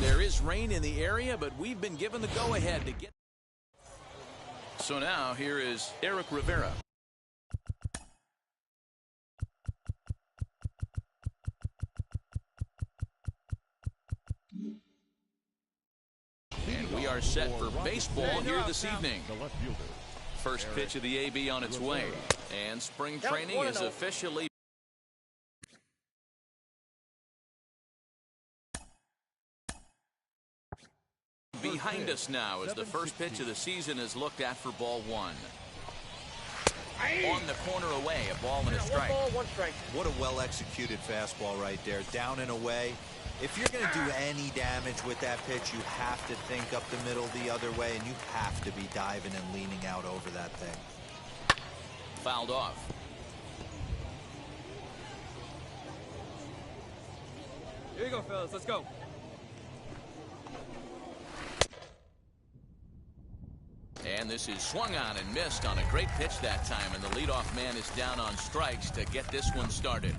There is rain in the area, but we've been given the go-ahead to get. So now here is Eric Rivera. And we are set for baseball here this evening. First pitch of the AB on its way. And spring training is officially behind us now as the first pitch of the season is looked at for ball one. On the corner away, a ball and a strike. What a well-executed fastball right there. Down and away. If you're going to do any damage with that pitch, you have to think up the middle the other way, and you have to be diving and leaning out over that thing. Fouled off. Here you go, fellas. Let's go. And this is swung on and missed on a great pitch that time, and the leadoff man is down on strikes to get this one started.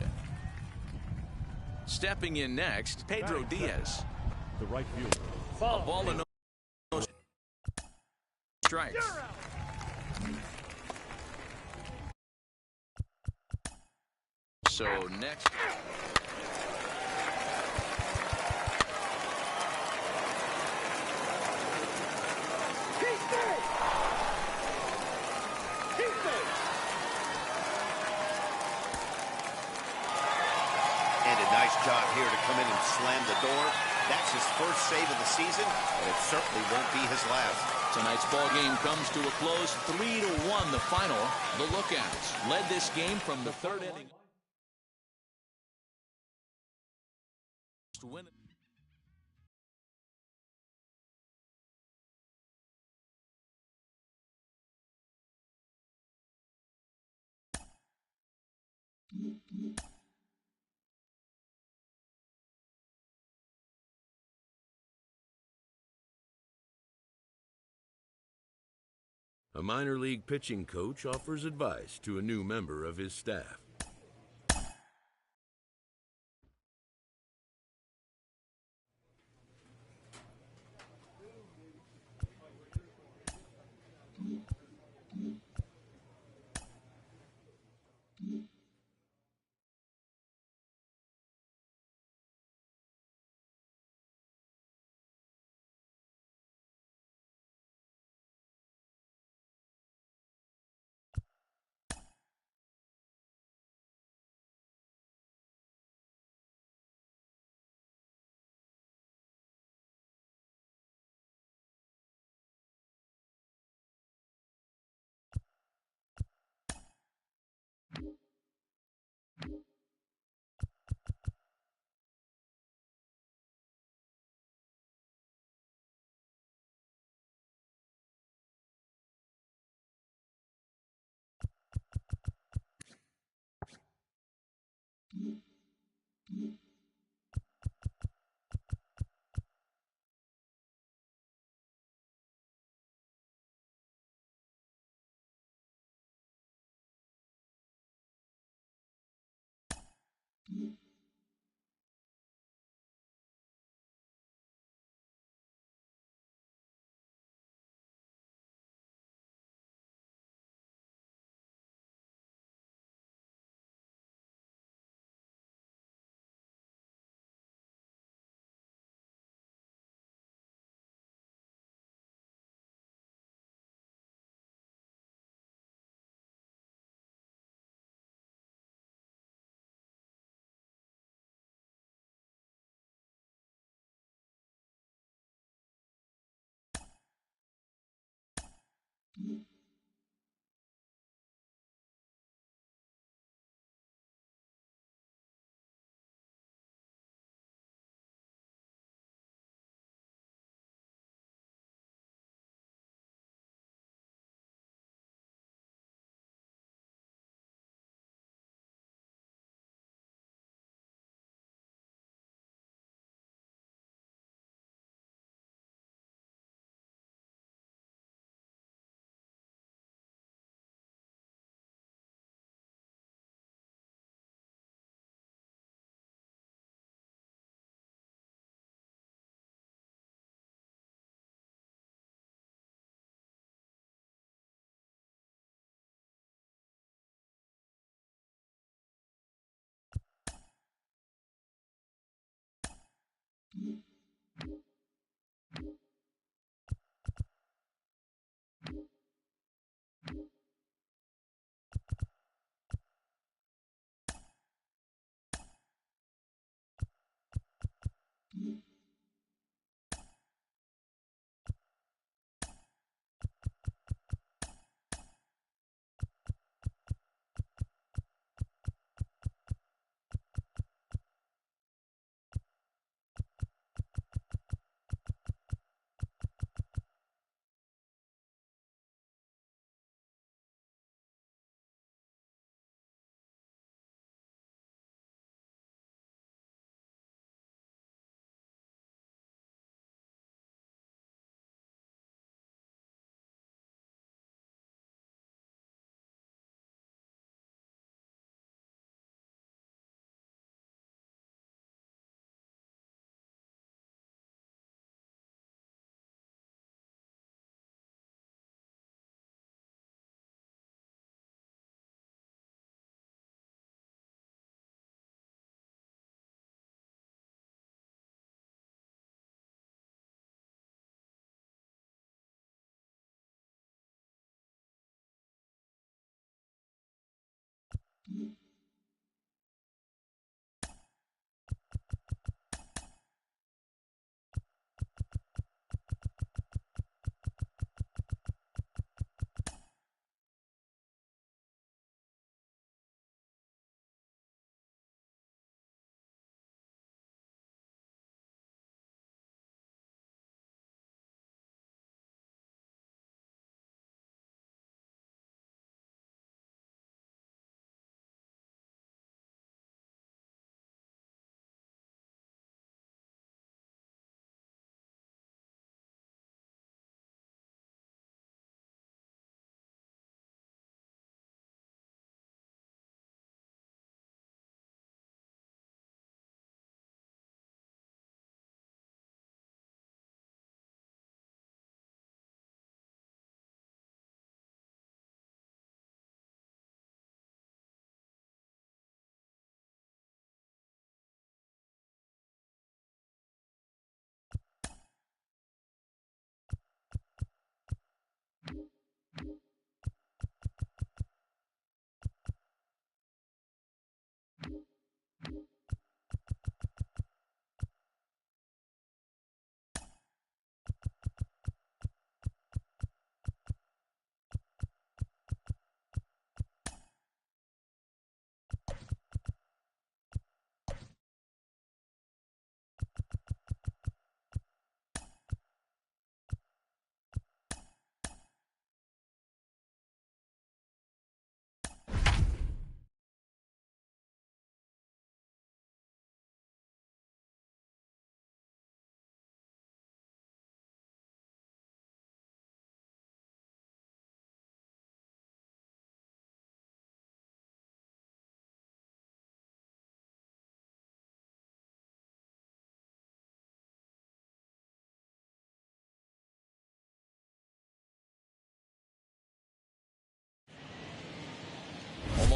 Stepping in next, Pedro Diaz. The right fielder. A ball and no strikes. So next. Nice job here to come in and slam the door. That's his first save of the season, and it certainly won't be his last. Tonight's ball game comes to a close, 3-1 the final. The Lookouts led this game from the third inning. A minor league pitching coach offers advice to a new member of his staff.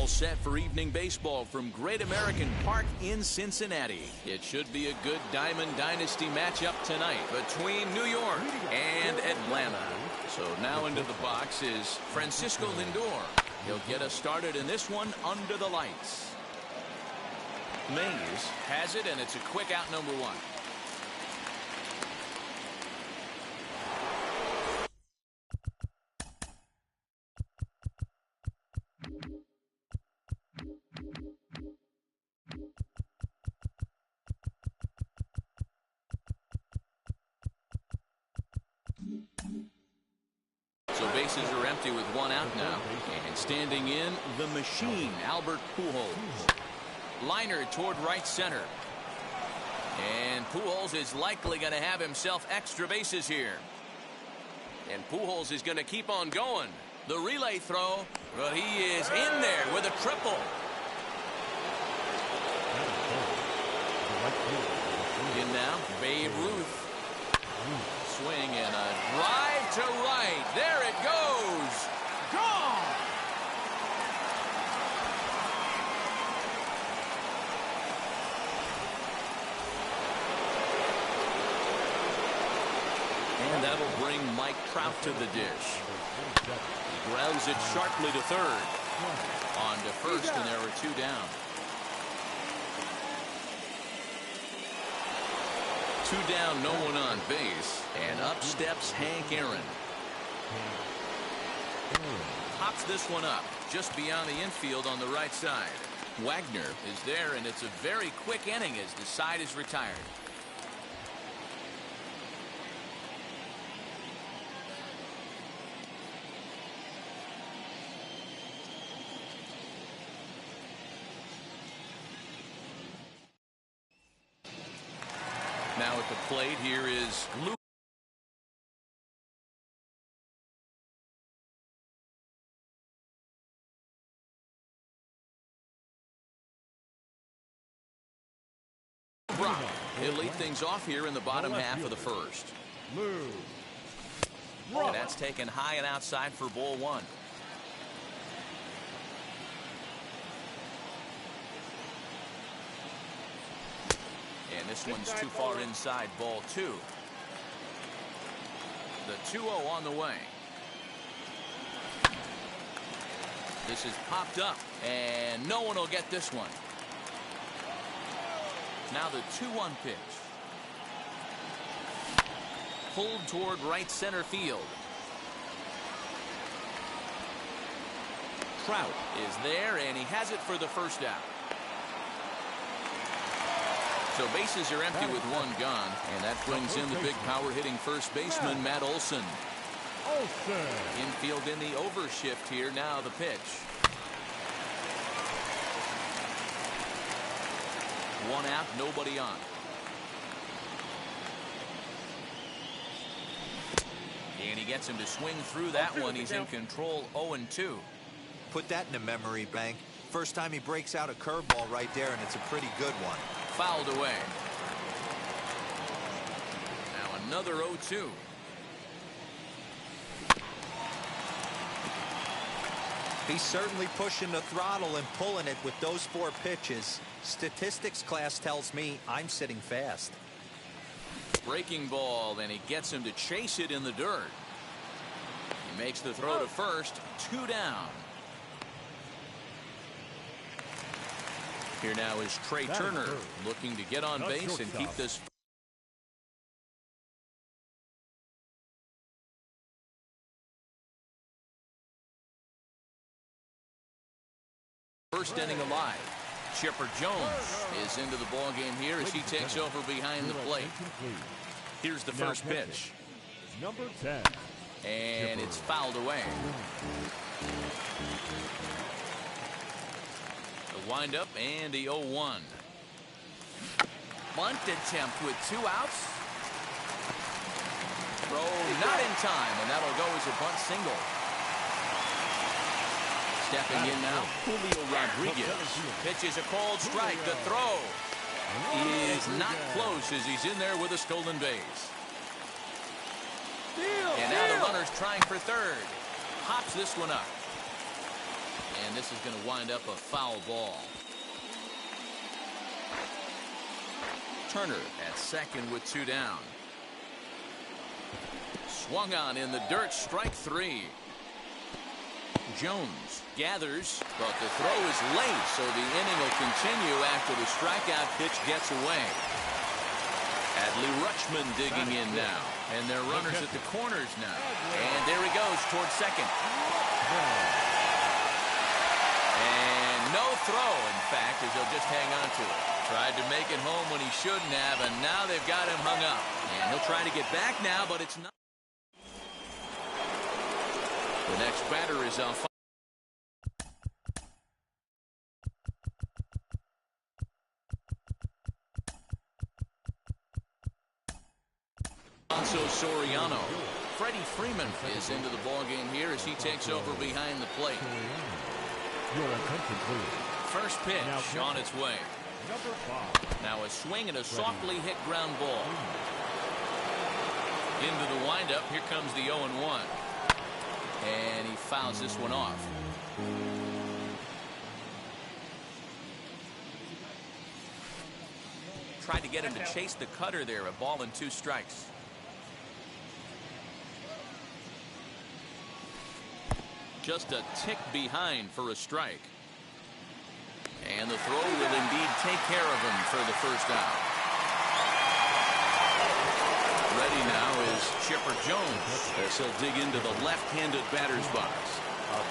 All set for evening baseball from Great American Park in Cincinnati. It should be a good Diamond Dynasty matchup tonight between New York and Atlanta. So now into the box is Francisco Lindor. He'll get us started in this one under the lights. Mays has it, and it's a quick out, number one. So bases are empty with one out now. And standing in, the machine, Albert Pujols. Liner toward right center. And Pujols is likely going to have himself extra bases here. And Pujols is going to keep on going. The relay throw, but he is in there with a triple. In now, Babe Ruth. Swing and a drive to right. There it goes. Gone. And that'll bring Mike Trout to the dish. He grounds it sharply to third. On to first, and there are 2 down. 2 down, no one on base, and up steps Hank Aaron. Pops this one up just beyond the infield on the right side. Wagner is there, and it's a very quick inning as the side is retired. Now at the plate here is Luke. He'll lead things off here in the bottom half of the first. And that's taken high and outside for ball 1. And this one's too far inside, ball 2. The 2-0 on the way. This is popped up, and no one will get this one. Now the 2-1 pitch. Pulled toward right center field. Trout is there, and he has it for the first out. So bases are empty with 1 gone, and that brings in the big power hitting first baseman Matt Olson. Infield in the overshift here. Now the pitch. 1 out, nobody on. And he gets him to swing through that one. He's in control, 0-2. Put that in the memory bank. First time he breaks out a curveball right there, and it's a pretty good one. Fouled away. Now another 0-2. He's certainly pushing the throttle and pulling it with those 4 pitches. Statistics class tells me I'm sitting fast. Breaking ball, and he gets him to chase it in the dirt. He makes the throw to first. 2 down. Here now is Trey Turner looking to get on base and keep this. First inning alive. Chipper Jones is into the ball game here as he takes over behind the plate. Here's the first pitch. Number 10. And it's fouled away. The windup and the 0-1. Bunt attempt with 2 outs. Throw not in time, and that'll go as a bunt single. Stepping in now, Julio Rodriguez. Pitches a called strike. The throw is not close as he's in there with a stolen base. And now the runner's trying for third. Hops this one up. And this is going to wind up a foul ball. Turner at second with 2 down. Swung on in the dirt, strike 3. Jones gathers, but the throw is late, so the inning will continue after the strikeout pitch gets away. Adley Rutschman digging in now, and they're runners at the corners now. And there he goes towards second. And no throw, in fact, as he'll just hang on to it. Tried to make it home when he shouldn't have, and now they've got him hung up. And he'll try to get back now, but it's not. The next batter is on. Alonso Soriano. Freddie Freeman is into the ballgame here as he takes over behind the plate. First pitch on its way. Now a swing and a softly hit ground ball. Into the windup. Here comes the 0-1. And he fouls this one off. Tried to get him to chase the cutter there. A ball and 2 strikes. Just a tick behind for a strike. And the throw will indeed take care of him for the first out. Ready now is Chipper Jones as he'll dig into the left-handed batter's box.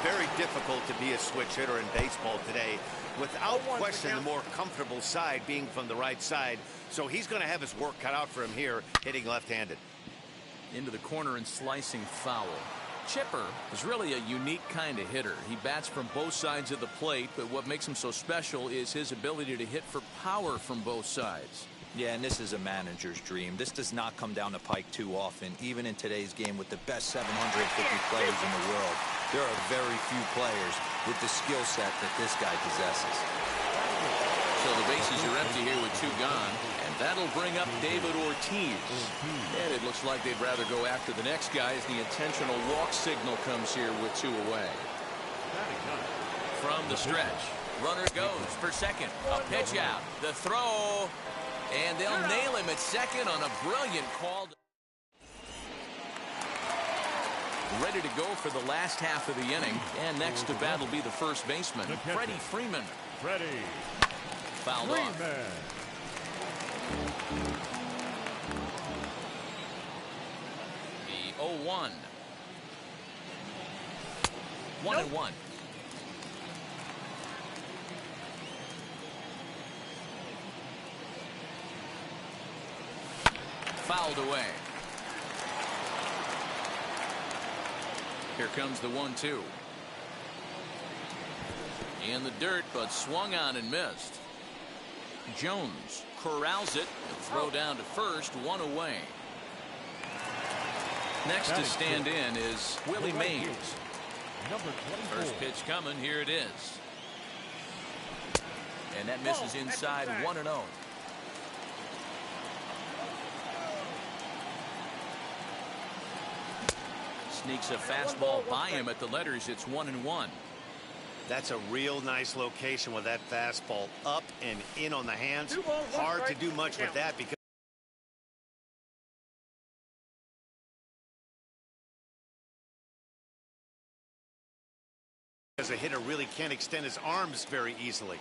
Very difficult to be a switch hitter in baseball today. Without question, the more comfortable side being from the right side. So he's going to have his work cut out for him here, hitting left-handed. Into the corner and slicing foul. Chipper is really a unique kind of hitter. He bats from both sides of the plate, but what makes him so special is his ability to hit for power from both sides. Yeah, and this is a manager's dream. This does not come down the pike too often, even in today's game with the best 750 players in the world. There are very few players with the skill set that this guy possesses. So the bases are empty here with 2 gone, and that'll bring up David Ortiz. And it looks like they'd rather go after the next guy as the intentional walk signal comes here with 2 away. From the stretch, runner goes for second. A pitch out. The throw. And they'll nail him at second on a brilliant call. Ready to go for the last half of the inning. And next to bat will be the first baseman, Freddie Freeman. Fouled off. The 0-1. 1-1. Fouled away. Here comes the 1-2. In the dirt, but swung on and missed. Jones corrals it. Throw down to first, 1 away. Next to stand in is Willie Mays. First pitch coming. Here it is. And that misses inside, 1-0. Sneaks a fastball by him at the letters. It's 1-1. That's a real nice location with that fastball up and in on the hands. Hard to do much with that because a hitter really can't extend his arms very easily.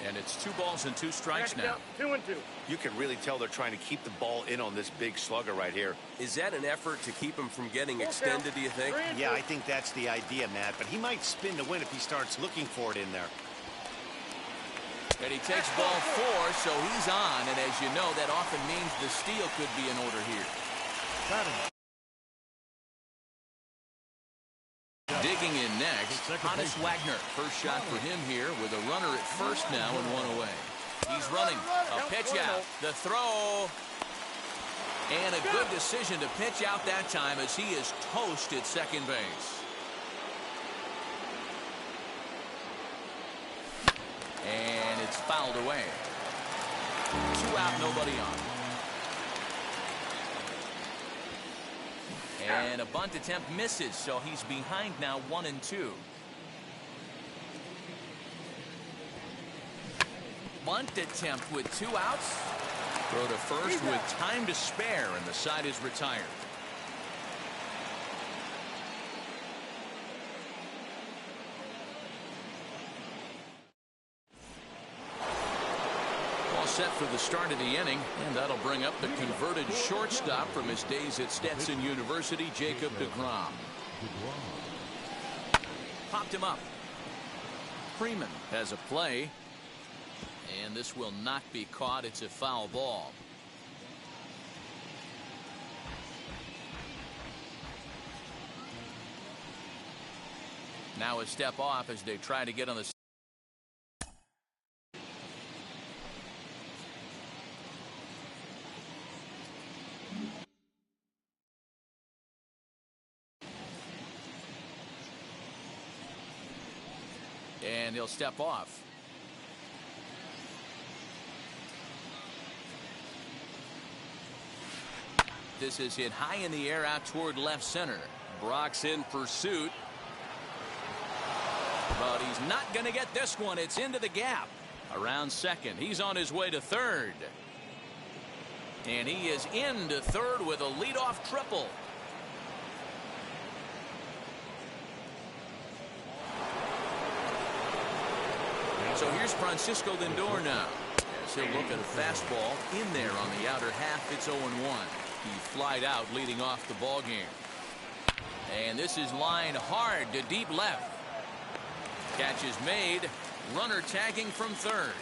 And it's 2 balls and 2 strikes now. 2-2. You can really tell they're trying to keep the ball in on this big slugger right here. Is that an effort to keep him from getting extended, do you think? Yeah, I think that's the idea, Matt. But he might spin to win if he starts looking for it in there. And he takes ball 4, so he's on. And as you know, that often means the steal could be in order here. Digging in next, Honus Wagner. First shot for him here with a runner at first now and 1 away. He's running. A pitch out. The throw. And a good decision to pitch out that time as he is toast at second base. And it's fouled away. 2 out, nobody on. And a bunt attempt misses, so he's behind now 1-2. Bunt attempt with 2 outs. Throw to first with time to spare, and the side is retired. Set for the start of the inning, and that'll bring up the converted shortstop from his days at Stetson University, Jacob deGrom. Popped him up. Freeman has a play, and this will not be caught. It's a foul ball. Now a step off as they try to get on the and he'll step off. This is hit high in the air out toward left center. Brock's in pursuit. But he's not going to get this one. It's into the gap. Around second. He's on his way to third. And he is into third with a leadoff triple. So here's Francisco Lindor now. As he'll look at a fastball in there on the outer half. It's 0-1. He flied out leading off the ball game. And this is lined hard to deep left. Catch is made. Runner tagging from third.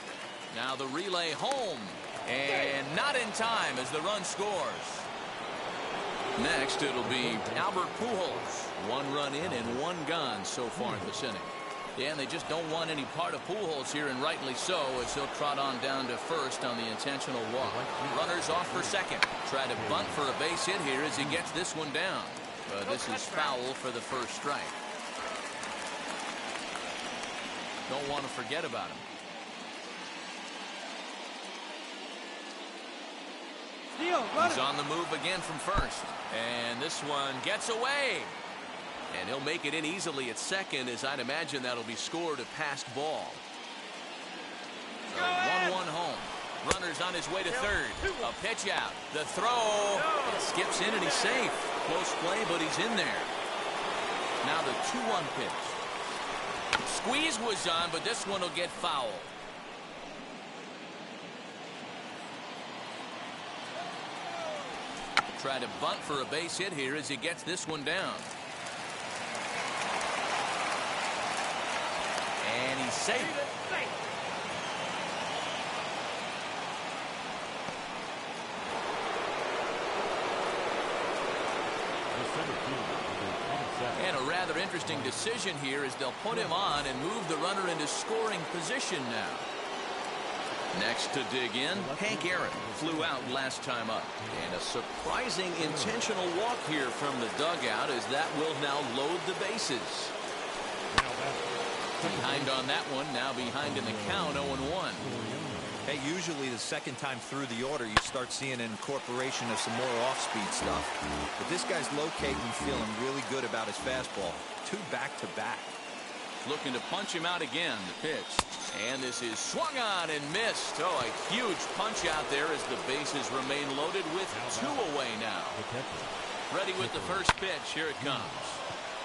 Now the relay home. And not in time as the run scores. Next it'll be Albert Pujols. 1 run in and 1 gone so far in this inning. Yeah, and they just don't want any part of Pujols here, and rightly so, as he'll trot on down to first on the intentional walk. Runners off for second. Try to bunt for a base hit here as he gets this one down. But this is foul for the first strike. Don't want to forget about him. He's on the move again from first. And this one gets away. And he'll make it in easily at second, as I'd imagine that'll be scored a passed ball. So 1-1 home. Runners on his way to third. A pitch out. The throw. It skips in and he's safe. Close play, but he's in there. Now the 2-1 pitch. Squeeze was on, but this one will get foul. Try to bunt for a base hit here as he gets this one down. And he's safe. And a rather interesting decision here as they'll put him on and move the runner into scoring position now. Next to dig in, Hank Aaron flew out last time up. And a surprising intentional walk here from the dugout, as that will now load the bases. Behind on that one, now behind in the count, 0-1. Hey, usually the second time through the order, you start seeing an incorporation of some more off-speed stuff. But this guy's locating, feeling really good about his fastball. 2 back-to-back. Looking to punch him out again, the pitch. And this is swung on and missed. Oh, a huge punch out there as the bases remain loaded with 2 away now. Ready with the first pitch. Here it comes.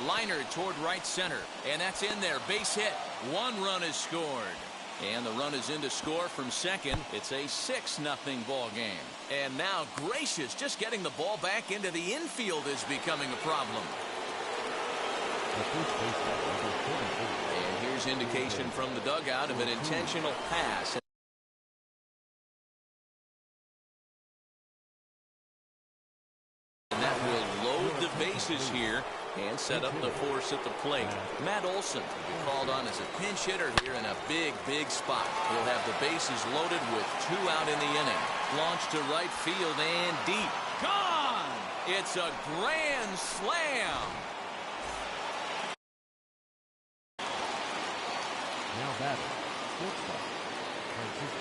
Liner toward right center. And that's in there. Base hit. 1 run is scored. And the run is in to score from second. It's a 6-0 ball game. And now Gracious, just getting the ball back into the infield is becoming a problem. And here's indication from the dugout of an intentional pass. And that will load the bases here and set up the force at the plate. Matt Olson will be called on as a pinch hitter here in a big spot. He'll have the bases loaded with 2 out in the inning. Launched to right field and deep. Gone! It's a grand slam.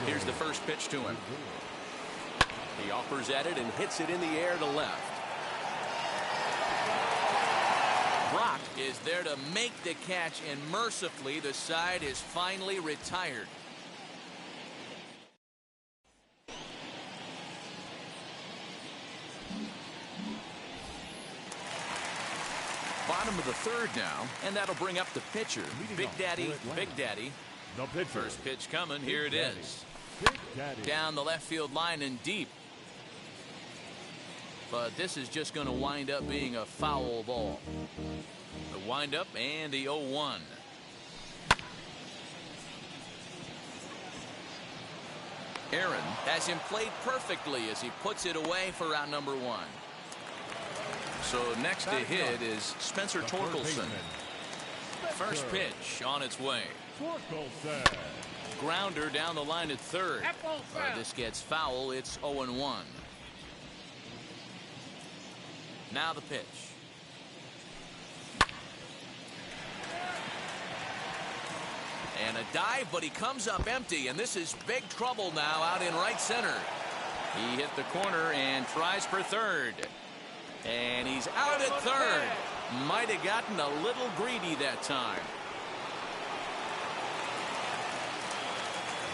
Here's the first pitch to him. He offers at it and hits it in the air to left. Brock is there to make the catch, and mercifully the side is finally retired. Bottom of the third now, and that'll bring up the pitcher, Big Daddy. First pitch coming. Here it is. Down the left field line and deep. But this is just going to wind up being a foul ball. The windup and the 0-1. Aaron has him played perfectly as he puts it away for out number 1. So next to hit is Spencer Torkelson. First pitch on its way. Grounder down the line at third. This gets foul. It's 0-1. Now the pitch. And a dive, but he comes up empty, and this is big trouble now out in right center. He hit the corner and tries for third. And he's out at third. Might have gotten a little greedy that time.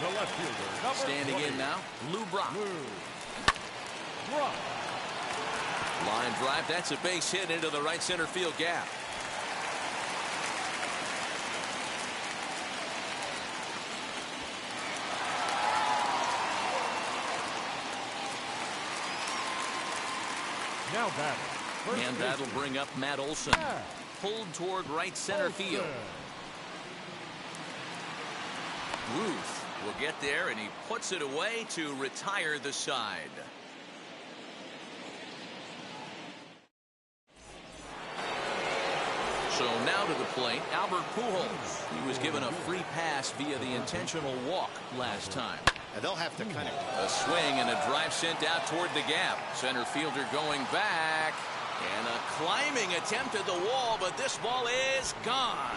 The left fielder, standing in now, Lou Brock. Line drive. That's a base hit into the right center field gap. Now batting. And that'll bring up Matt Olson. Pulled toward right center field. Ruth will get there, and he puts it away to retire the side. So now to the plate, Albert Pujols. He was given a free pass via the intentional walk last time. And they'll have to kind of... A swing and a drive sent out toward the gap. Center fielder going back. And a climbing attempt at the wall, but this ball is gone.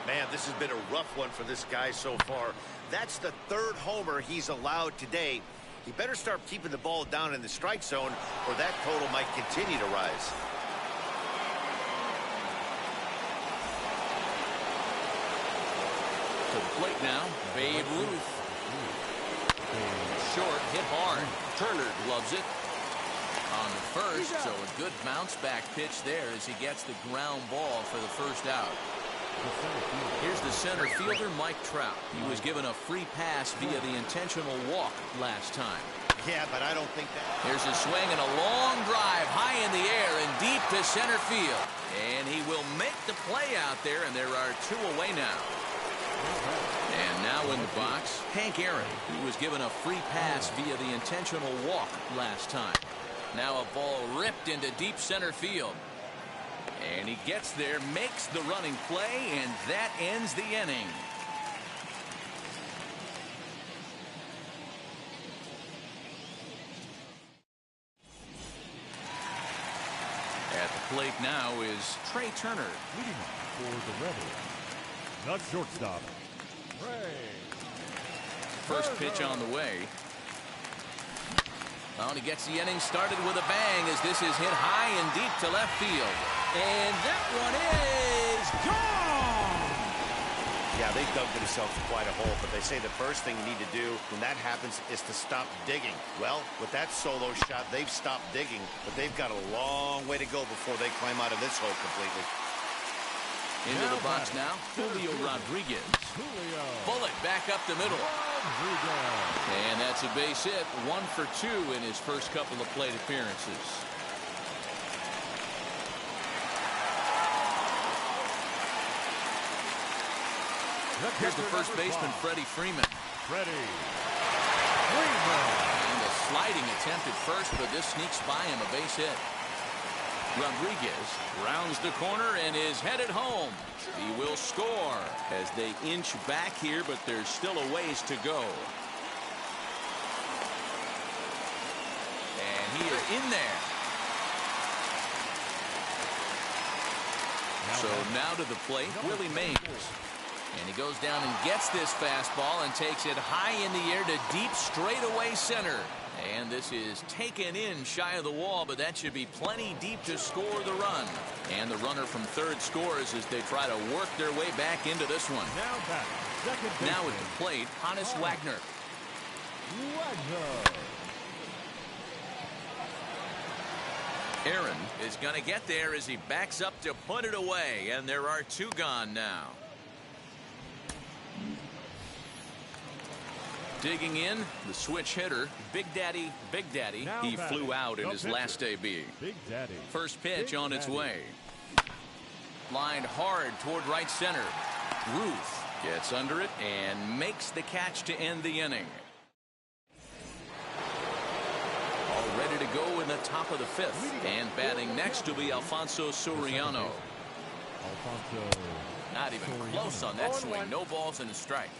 Man, this has been a rough one for this guy so far. That's the third homer he's allowed today. He better start keeping the ball down in the strike zone, or that total might continue to rise. To the plate now, Babe Ruth. Short, hit hard. Turner gloves it on the first, so a good bounce back pitch there as he gets the ground ball for the first out. Here's the center fielder, Mike Trout. He was given a free pass via the intentional walk last time. Yeah, but I don't think that... Here's a swing and a long drive high in the air and deep to center field. And he will make the play out there, and there are two away now. And now in the box, Hank Aaron. He was given a free pass via the intentional walk last time. Now a ball ripped into deep center field. And he gets there, makes the running play, and that ends the inning. At the plate now is Trey Turner. Leading off for the Rebels. Not shortstop. First pitch on the way. Well, and he gets the inning started with a bang as this is hit high and deep to left field. And that one is gone! Yeah, they dug themselves quite a hole, but they say the first thing you need to do when that happens is to stop digging. Well, with that solo shot, they've stopped digging, but they've got a long way to go before they climb out of this hole completely. Into the box now, Julio Rodriguez. Bullet back up the middle. And that's a base hit, 1 for 2 in his first couple of plate appearances. Here's the first baseman, Freddie Freeman. And a sliding attempt at first, but this sneaks by him, a base hit. Rodriguez rounds the corner and is headed home. He will score as they inch back here, but there's still a ways to go. And he is in there. So now to the plate, Willie Mays. And he goes down and gets this fastball and takes it high in the air to deep straightaway center. And this is taken in shy of the wall, but that should be plenty deep to score the run. And the runner from third scores as they try to work their way back into this one. Now at the plate, Hannes Wagner. Aaron is going to get there as he backs up to put it away, and there are two gone now. Digging in, the switch hitter, Big Daddy. He flew out in his last AB. First pitch on its way. Lined hard toward right center. Ruth gets under it and makes the catch to end the inning. All ready to go in the top of the fifth. And batting next will be Alfonso Soriano. Not even close on that swing. No balls and a strike.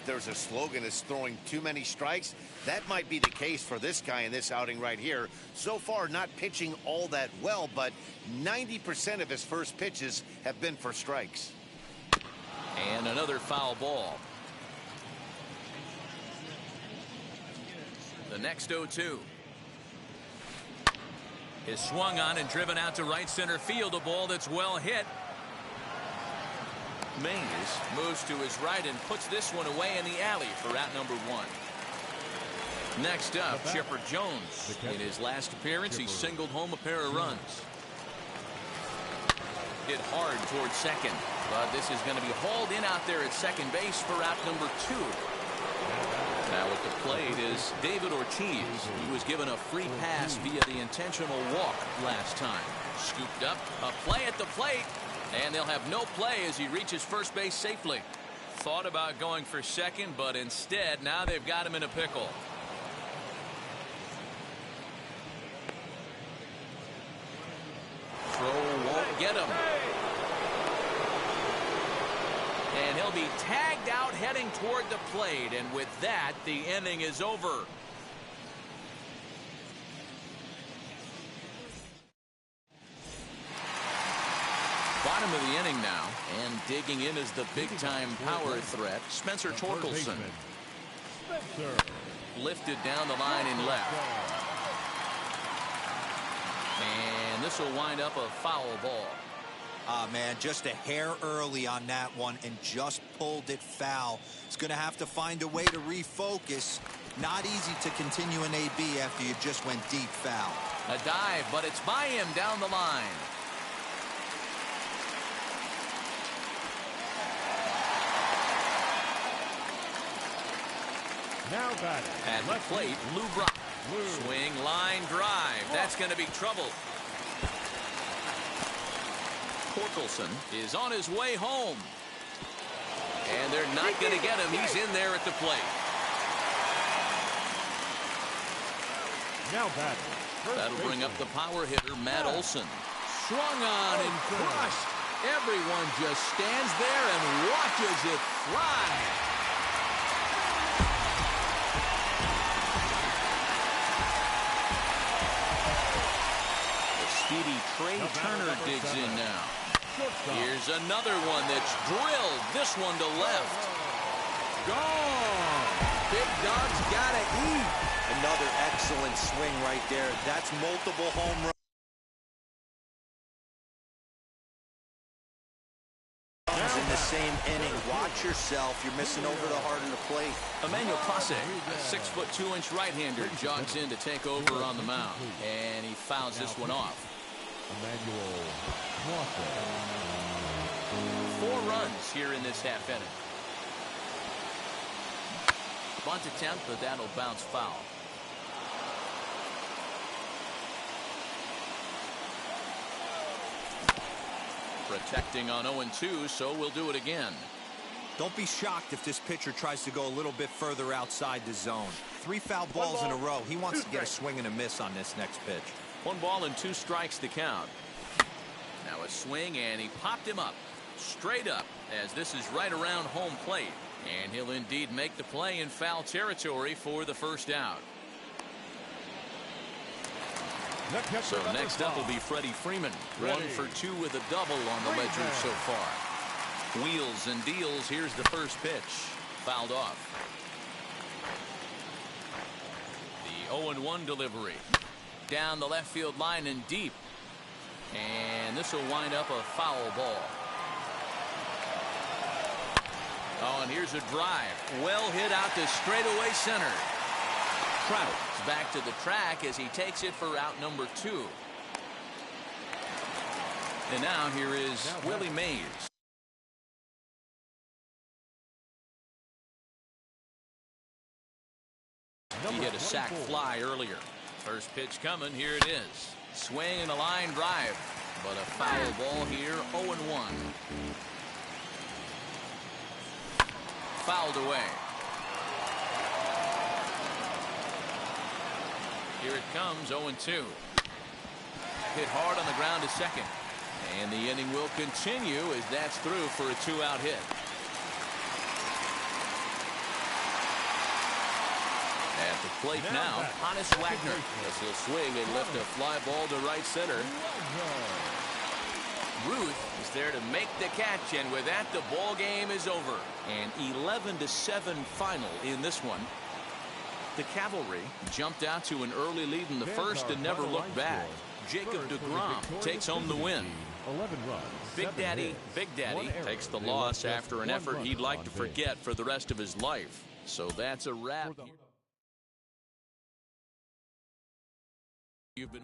There's a slogan is throwing too many strikes. That might be the case for this guy in this outing right here. So far, not pitching all that well, but 90% of his first pitches have been for strikes. And another foul ball. The next 0-2 is swung on and driven out to right center field. A ball that's well hit. Mays moves to his right and puts this one away in the alley for out number 1. Next up, Chipper Jones. In his last appearance, he singled home a pair of runs. Hit hard towards second, but this is going to be hauled in out there at second base for out number 2. Now at the plate is David Ortiz. He was given a free pass via the intentional walk last time. Scooped up, a play at the plate, and they'll have no play as he reaches first base safely. Thought about going for second, but instead now they've got him in a pickle. Throw won't get him. And he'll be tagged out heading toward the plate, and with that the inning is over. Bottom of the inning now, and digging in is the big-time power threat, Spencer Torkelson. Lifted down the line in left. And this will wind up a foul ball. Man, just a hair early on that one and just pulled it foul. It's going to have to find a way to refocus. Not easy to continue an AB after you just went deep foul. A dive, but it's by him down the line. Now batting. At the plate, Lou Brock. Swing, line, drive. That's going to be trouble. Torkelson is on his way home. And they're not going to get him. He's in there at the plate. Now batting. That'll bring up the power hitter, Matt Olson. Swung on and crushed. Everyone just stands there and watches it fly. The speedy Trey Turner digs in now. Here's another one that's drilled. This one to left. Gone. Big Dog's got to eat. Another excellent swing right there. That's multiple home runs in the same inning. Watch yourself. You're missing over the heart of the plate. Emmanuel Clase, a 6'2" right-hander, jogs in to take over on the mound. And he fouls this one off. Emmanuel Clase. 4 runs here in this half inning. Bunt attempt, but that'll bounce foul. Protecting on 0-2, so we'll do it again. Don't be shocked if this pitcher tries to go a little bit further outside the zone. 3 foul balls in a row. He wants to get a swing and a miss on this next pitch. 1 ball and 2 strikes to count. Now a swing, and he popped him up. Straight up, as this is right around home plate. And he'll indeed make the play in foul territory for the first out. So next up will be Freddie Freeman. 1 for 2 with a double on the ledger so far. Wheels and deals. Here's the first pitch. Fouled off. The 0-1 delivery. Down the left field line and deep. And this will wind up a foul ball. Oh, and here's a drive. Well hit out to straightaway center. Trout is back to the track as he takes it for out number 2. And now here is Willie Mays. He hit a sac fly earlier. First pitch coming. Here it is. Swing and a line drive. But a foul ball here. 0-1. Fouled away. Here it comes. 0-2. Hit hard on the ground to second. And the inning will continue as that's through for a 2-out hit. At the plate now, Hannes Wagner. This will swing and lift a fly ball to right center. Ruth is there to make the catch, and with that, the ball game is over. An 11-7 final in this one. The Cavalry jumped out to an early lead in the first and never looked back. Jacob deGrom takes home the win. 11 runs. Big Daddy takes the loss after an effort he'd like to forget for the rest of his life. So that's a wrap. You've been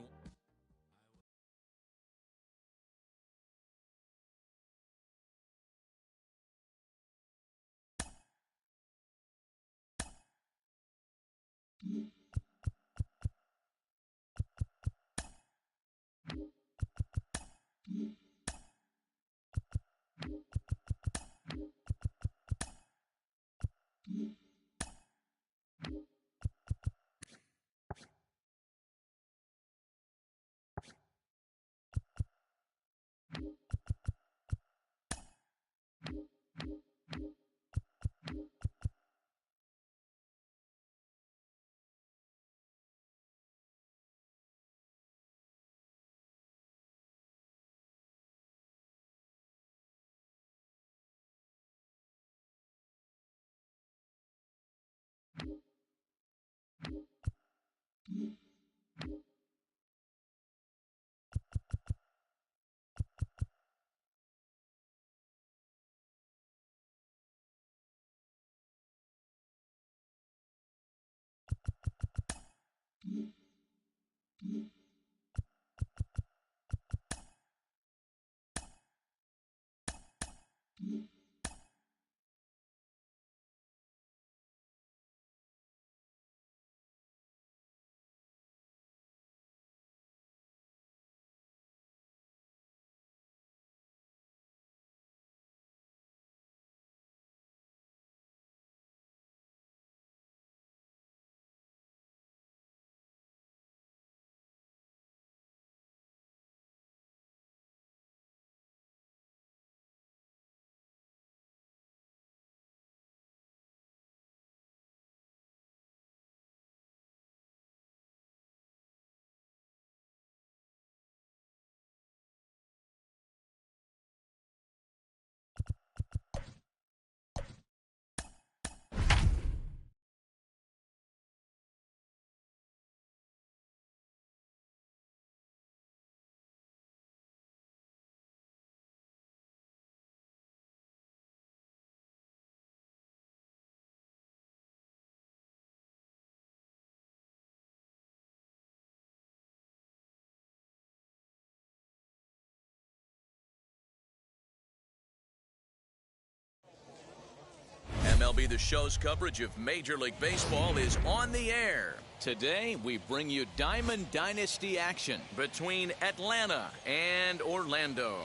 MLB The Show's coverage of Major League Baseball is on the air. Today, we bring you Diamond Dynasty action between Atlanta and Orlando.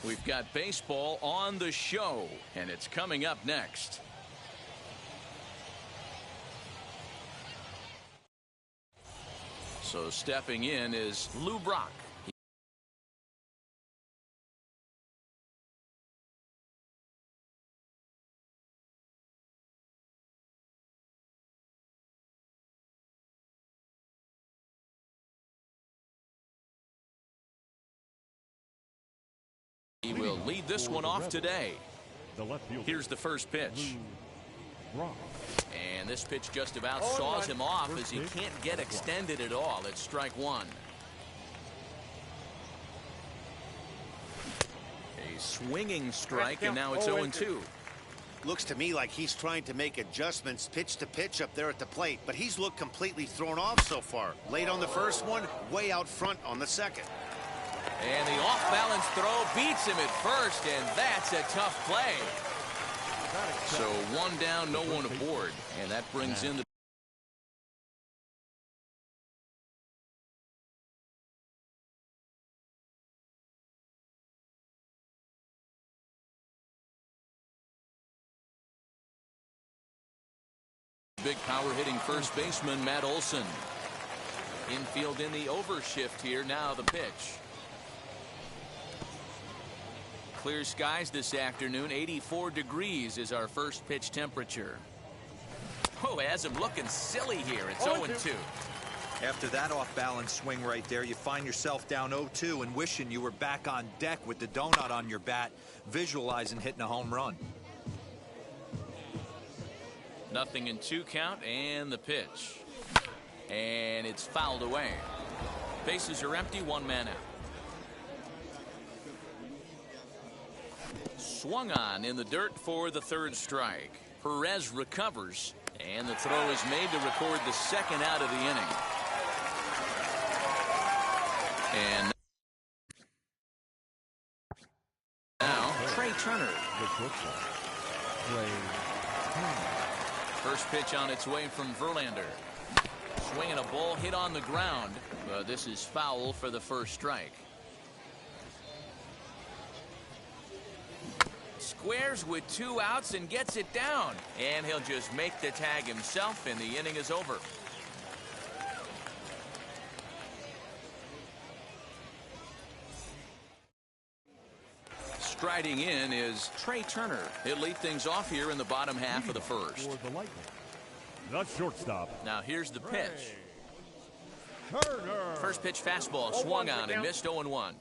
We've got baseball on the show, and it's coming up next. So stepping in is Lou Brock. He will lead this one off today. Here's the first pitch. And this pitch just about saws him off as he can't get extended at all. It's strike one. A swinging strike, and now it's 0-2. Looks to me like he's trying to make adjustments pitch to pitch up there at the plate, but he's looked completely thrown off so far. Late on the first one, way out front on the second. And the off-balance throw beats him at first, and that's a tough play. So one down, no one aboard, and that brings in the big power hitting first baseman Matt Olson. Infield in the overshift here. Now the pitch. Clear skies this afternoon. 84 degrees is our first pitch temperature. Oh, has him looking silly here. It's 0-2. After that off-balance swing right there, you find yourself down 0-2 and wishing you were back on deck with the donut on your bat, visualizing hitting a home run. 0-2 count, and the pitch. And it's fouled away. Bases are empty, one man out. Swung on in the dirt for the third strike. Perez recovers, and the throw is made to record the second out of the inning. And now Trey Turner. First pitch on its way from Verlander. Swinging a ball hit on the ground, but this is foul for the first strike. Squares with 2 outs and gets it down, and he'll just make the tag himself, and the inning is over. Striding in is Trey Turner. He'll lead things off here in the bottom half of the first. The shortstop. Now here's the pitch. First pitch fastball swung on and missed 0-1.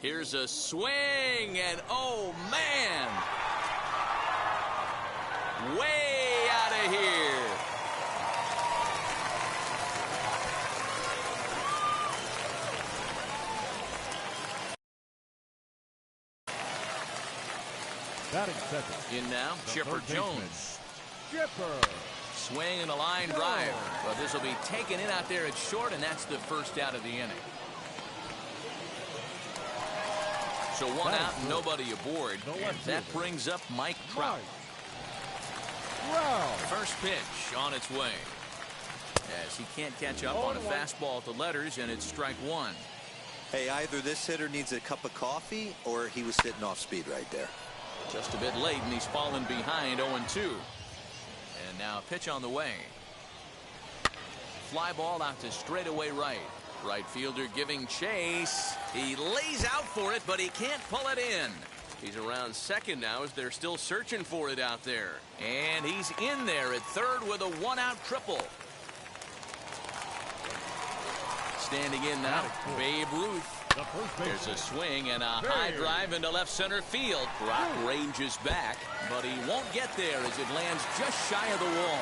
Here's a swing, and oh man, way out of here. Batting second. In now, The Chipper third baseman. Jones. Chipper. Swing and a line drive. But this will be taken in out there at short, and that's the first out of the inning. So one out and nobody aboard. And that brings up Mike Trout. First pitch on its way. As he can't catch up on a fastball to letters, and it's strike one. Hey, either this hitter needs a cup of coffee or he was sitting off speed right there. Just a bit late, and he's fallen behind 0-2. And now a pitch on the way. Fly ball out to straightaway right. Right fielder giving chase. He lays out for it, but he can't pull it in. He's around second now as they're still searching for it out there. And he's in there at third with a one-out triple. Standing in now, Babe Ruth. There's a swing and a high drive into left center field. Brock ranges back, but he won't get there as it lands just shy of the wall.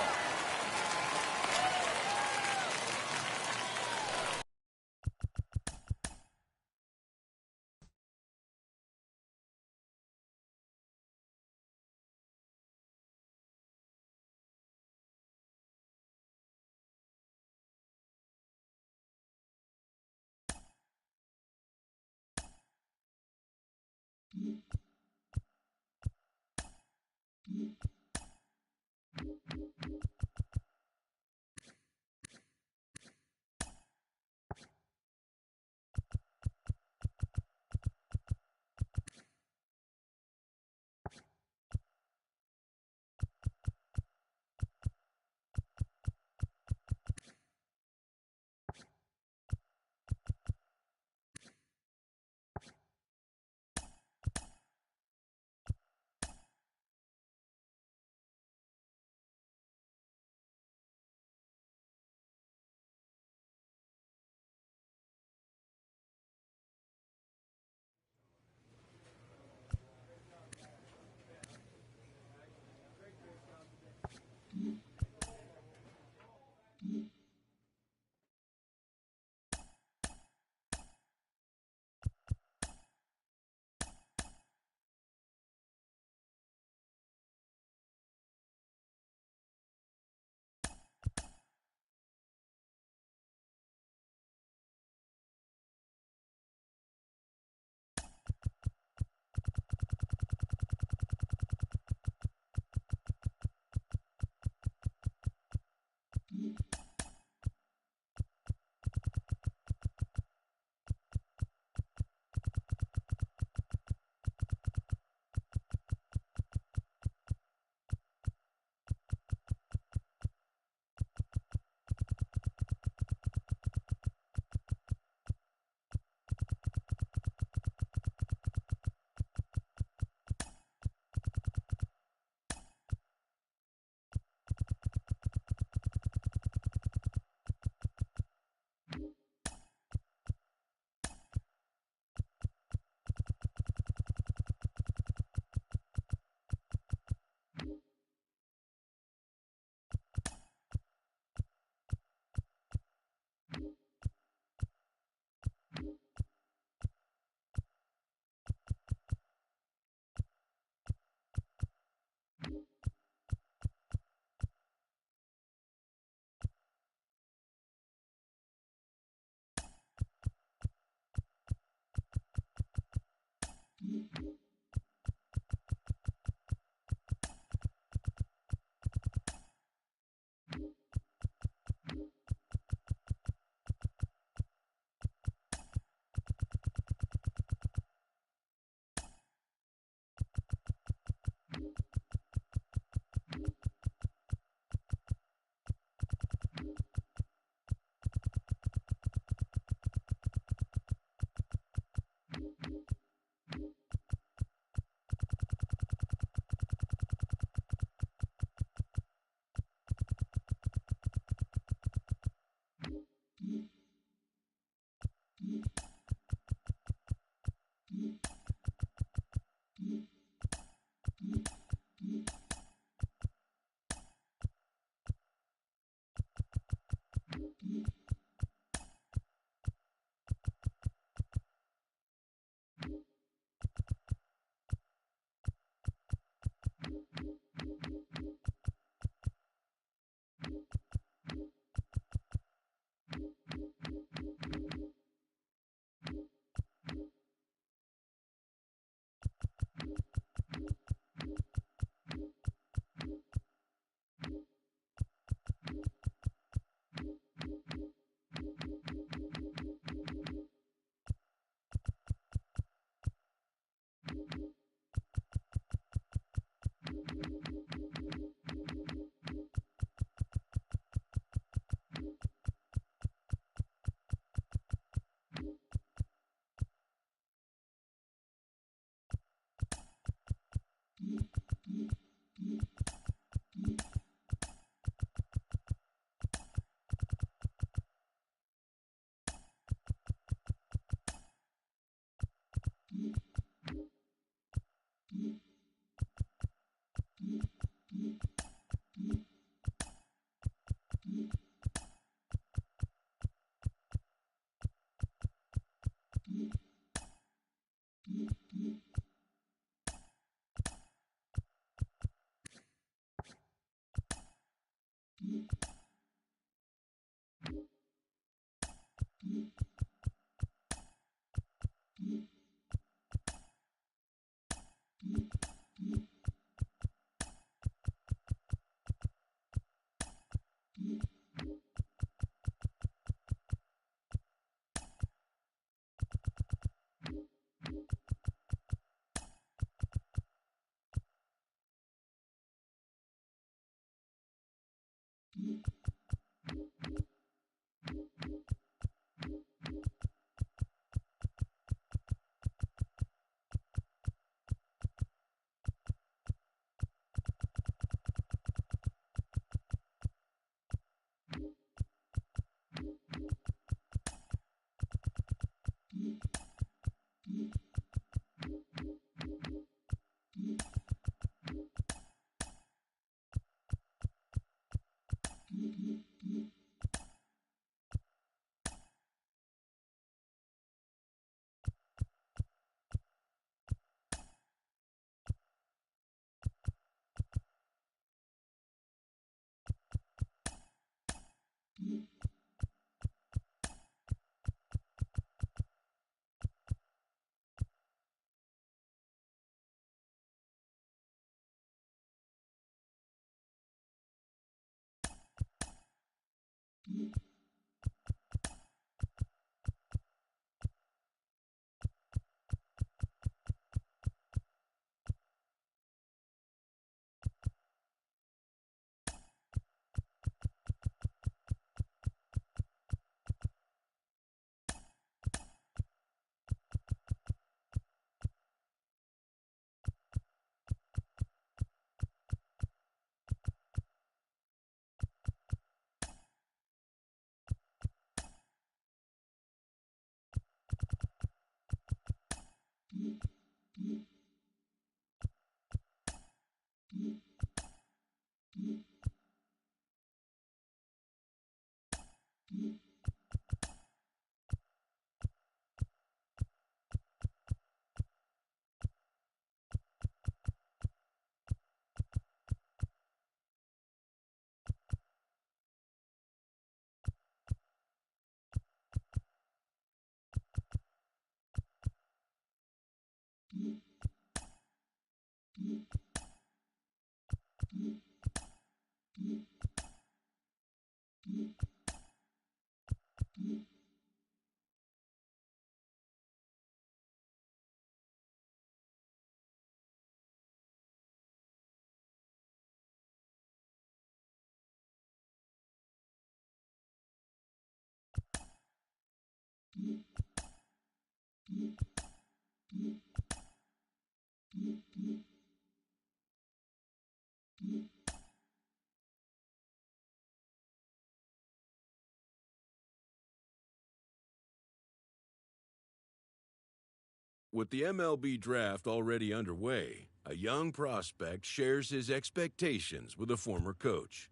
With the MLB draft already underway, a young prospect shares his expectations with a former coach.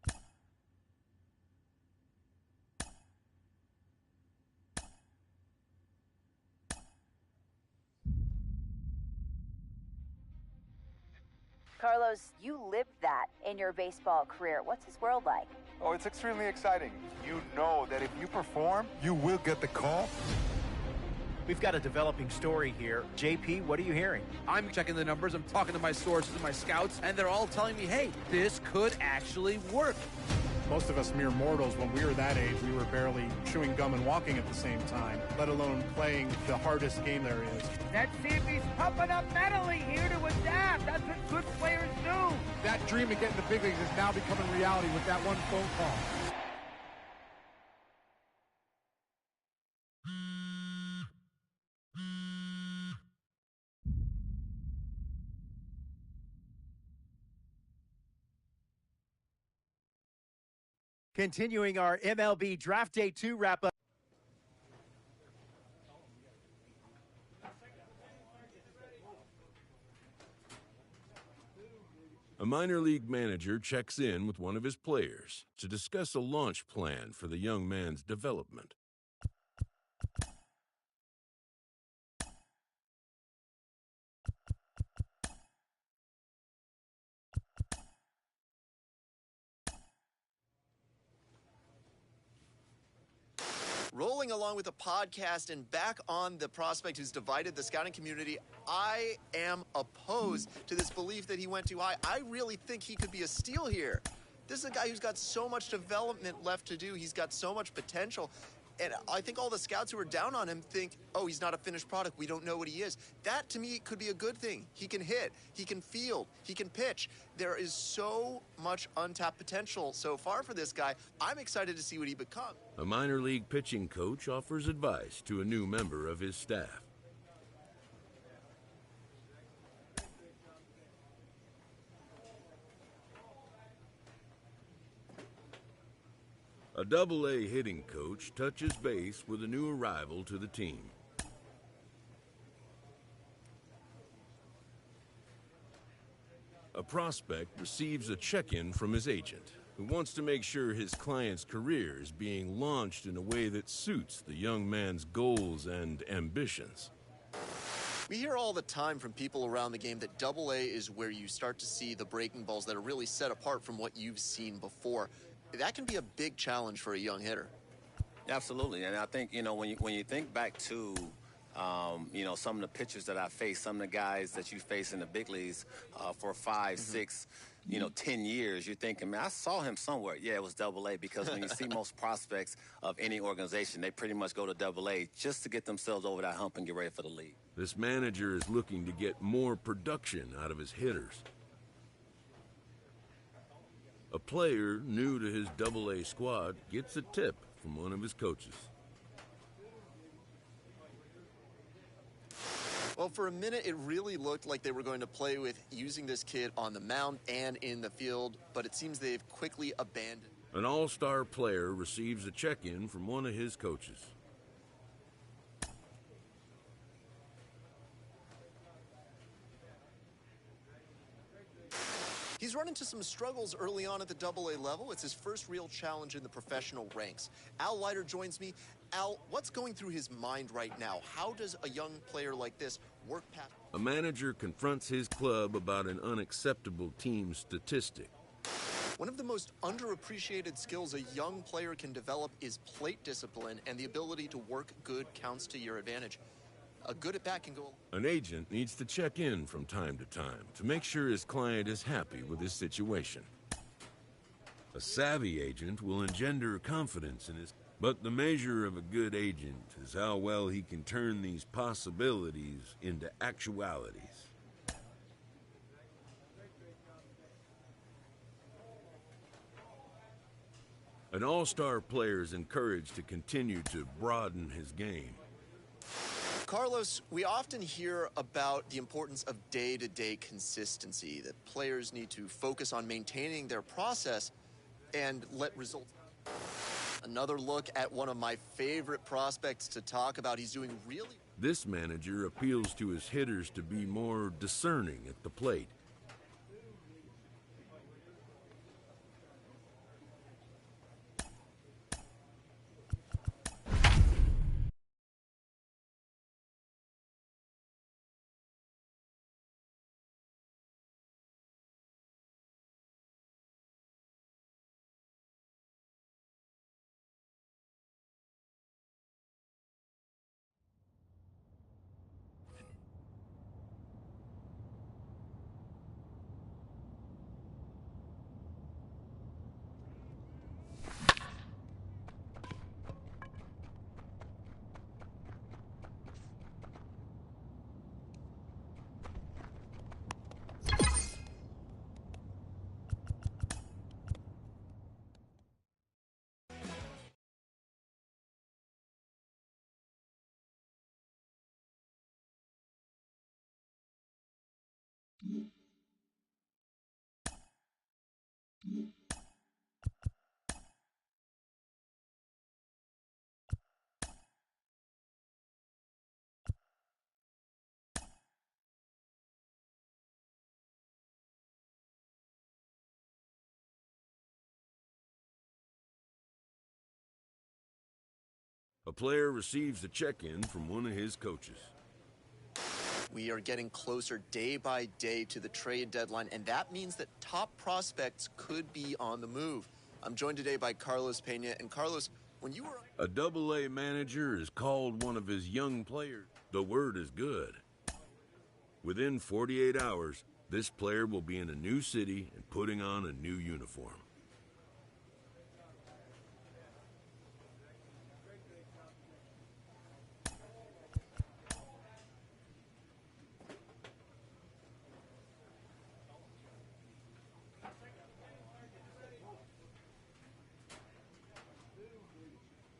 Carlos, you lived that in your baseball career. What's his world like? Oh, it's extremely exciting. You know that if you perform, you will get the call. We've got a developing story here. JP, what are you hearing? I'm checking the numbers, I'm talking to my sources and my scouts, and they're all telling me, hey, this could actually work. Most of us mere mortals, when we were that age, we were barely chewing gum and walking at the same time, let alone playing the hardest game there is. That Sammy's pumping up mentally here to adapt. That's what good players do. That dream of getting the big leagues is now becoming reality with that one phone call. Continuing our MLB Draft Day 2 wrap-up. A minor league manager checks in with one of his players to discuss a launch plan for the young man's development. Rolling along with the podcast and back on the prospect who's divided the scouting community, I am opposed to this belief that he went too high. I really think he could be a steal here. This is a guy who's got so much development left to do. He's got so much potential. And I think all the scouts who are down on him think, oh, he's not a finished product. We don't know what he is. That, to me, could be a good thing. He can hit. He can field. He can pitch. There is so much untapped potential so far for this guy. I'm excited to see what he becomes. A minor league pitching coach offers advice to a new member of his staff. A Double-A hitting coach touches base with a new arrival to the team. A prospect receives a check-in from his agent, who wants to make sure his client's career is being launched in a way that suits the young man's goals and ambitions. We hear all the time from people around the game that Double-A is where you start to see the breaking balls that are really set apart from what you've seen before. That can be a big challenge for a young hitter. Absolutely, and I think, you know, when you think back to, you know, some of the pitchers that I faced, some of the guys that you face in the big leagues for 5, 6, 10 years, you're thinking, man, I saw him somewhere. Yeah, it was Double-A, because when you see most prospects of any organization, they pretty much go to Double-A just to get themselves over that hump and get ready for the league. This manager is looking to get more production out of his hitters. A player new to his Double-A squad gets a tip from one of his coaches. Well, for a minute, it really looked like they were going to play with using this kid on the mound and in the field, but it seems they've quickly abandoned. An all-star player receives a check-in from one of his coaches. He's run into some struggles early on at the Double-A level. It's his first real challenge in the professional ranks. Al Leiter joins me. Al, what's going through his mind right now? How does a young player like this work past... A manager confronts his club about an unacceptable team statistic. One of the most underappreciated skills a young player can develop is plate discipline and the ability to work good counts to your advantage. a good at-bat can go... An agent needs to check in from time to time to make sure his client is happy with his situation. A savvy agent will engender confidence in his... But the measure of a good agent is how well he can turn these possibilities into actualities. An all-star player is encouraged to continue to broaden his game. Carlos, we often hear about the importance of day-to-day consistency, that players need to focus on maintaining their process and let results. Another look at one of my favorite prospects to talk about. He's doing really... This manager appeals to his hitters to be more discerning at the plate. A player receives a check-in from one of his coaches. We are getting closer day by day to the trade deadline, and that means that top prospects could be on the move. I'm joined today by Carlos Pena. And Carlos, when you were... A Double-A manager has called one of his young players. The word is good. Within 48 hours, this player will be in a new city and putting on a new uniform.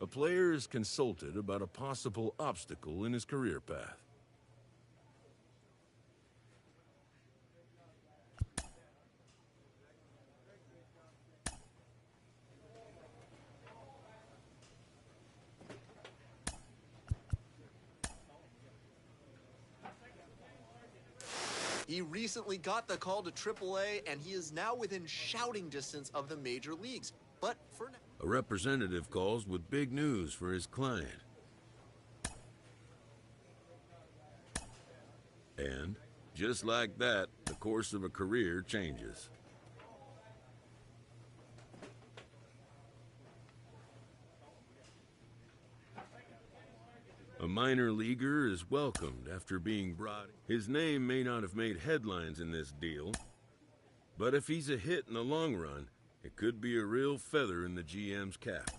A player is consulted about a possible obstacle in his career path. He recently got the call to AAA, and he is now within shouting distance of the major leagues. But for now... A representative calls with big news for his client. And, just like that, the course of a career changes. A minor leaguer is welcomed after being brought in. His name may not have made headlines in this deal, but if he's a hit in the long run, it could be a real feather in the GM's cap.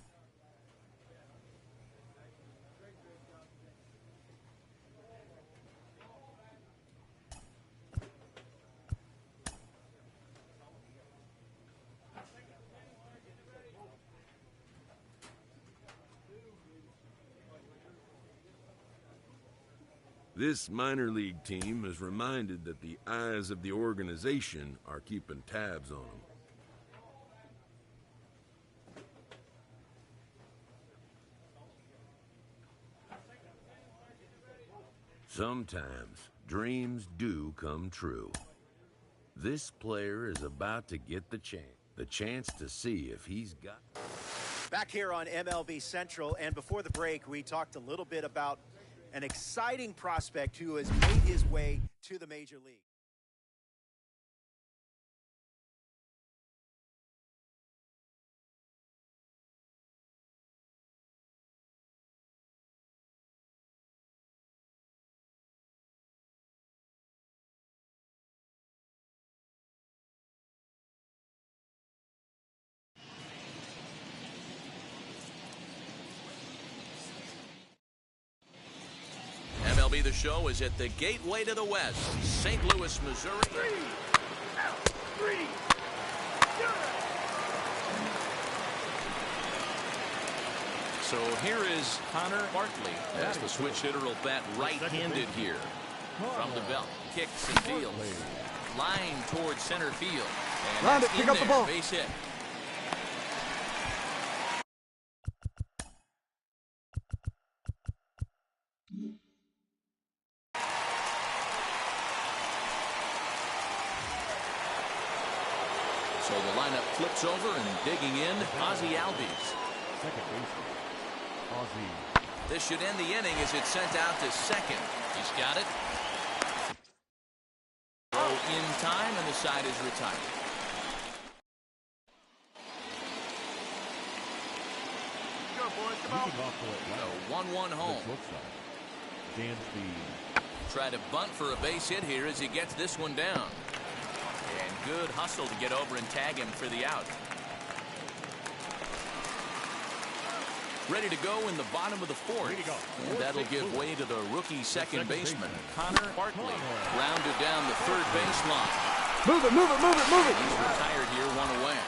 This minor league team is reminded that the eyes of the organization are keeping tabs on them. Sometimes dreams do come true. This player is about to get the chance to see if he's got... Back here on MLB Central, and before the break, we talked a little bit about an exciting prospect who has made his way to the major league. MLB The Show is at the gateway to the West, St. Louis, Missouri. So here is Connor Barkley as the switch hitter will bat right-handed here. From the belt, kicks and deals. Line towards center field. And Round that's it, pick in up the there, ball. base hit. So the lineup flips over and digging in, Ozzie Albies. Second baseman, Ozzie. This should end the inning as it's sent out to second. He's got it. Throw in time, and the side is retired. Go, boys, come on. So 1-1 home. Try to bunt for a base hit here as he gets this one down. And good hustle to get over and tag him for the out. Ready to go in the bottom of the fourth. And that'll give way to the rookie second baseman, Connor Barkley. Grounded down the third baseline. Move it, move it, move it, move it. He's retired here, one away.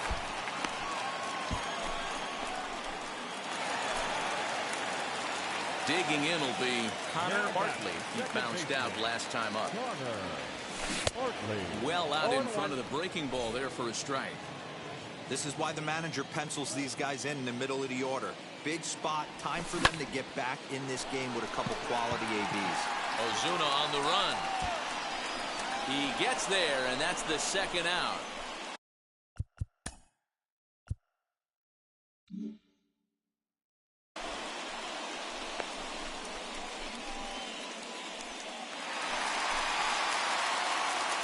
Digging in will be Connor Barkley. He bounced out last time up. Well out in front of the breaking ball there for a strike. This is why the manager pencils these guys in the middle of the order. Big spot, time for them to get back in this game with a couple quality ABs. Ozuna on the run. He gets there, and that's the second out.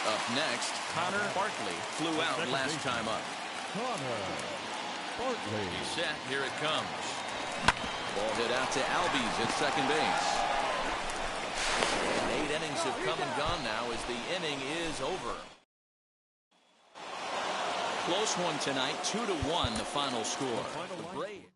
Up next, Connor Barkley flew out last time up. Connor Barkley. He's set. Here it comes. Ball hit out to Albies at second base. And 8 innings have come and gone now as the inning is over. Close one tonight, 2-1 the final score. The Braves.